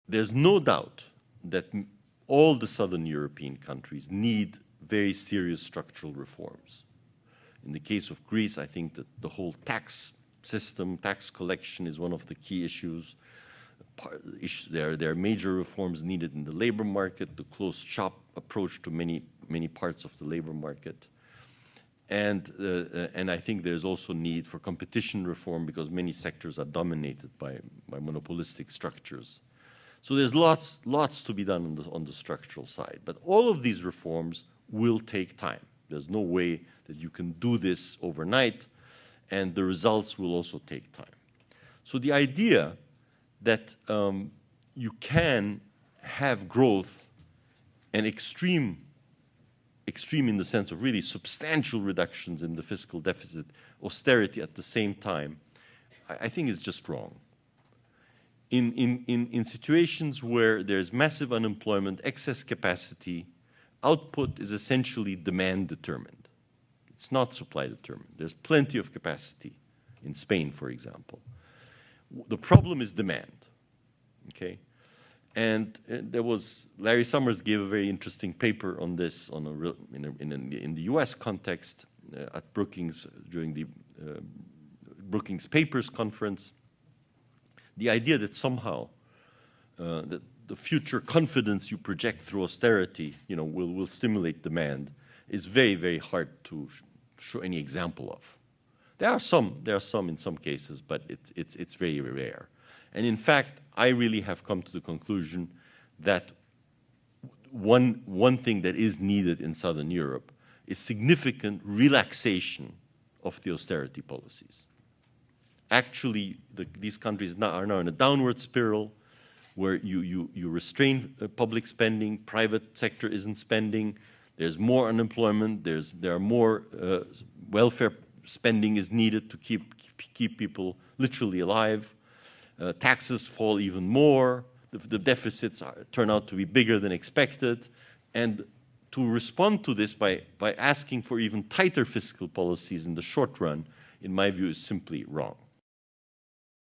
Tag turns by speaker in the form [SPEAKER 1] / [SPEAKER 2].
[SPEAKER 1] there's no doubt that all the southern European countries need very serious structural reforms. In the case of Greece, I think that the whole tax system, tax collection is one of the key issues. There are major reforms needed in the labor market, the closed shop approach to many parts of the labor market. And I think there's also need for competition reform because many sectors are dominated by monopolistic structures. So there's lots to be done on the structural side. But all of these reforms will take time. There's no way that you can do this overnight, and the results will also take time. So the idea that you can have growth and extreme in the sense of really substantial reductions in the fiscal deficit, austerity at the same time, I think is just wrong. In situations where there's massive unemployment, excess capacity, output is essentially demand determined. It's not supply determined. There's plenty of capacity in Spain, for example. The problem is demand, okay? And there was, Larry Summers gave a very interesting paper on this in the US context at Brookings during the Brookings Papers conference. The idea that somehow that the future confidence you project through austerity, will stimulate demand is very, very hard to show any example of. There are some in some cases, but it's very rare. And in fact, I really have come to the conclusion that one thing that is needed in Southern Europe is significant relaxation of the austerity policies. Actually, these countries are now in a downward spiral where you restrain public spending, private sector isn't spending, there's more unemployment, there are more welfare spending is needed to keep people literally alive. Taxes fall even more, the deficits turn out to be bigger than expected, and to respond to this by asking for even tighter fiscal policies in the short run, in my view, is simply wrong.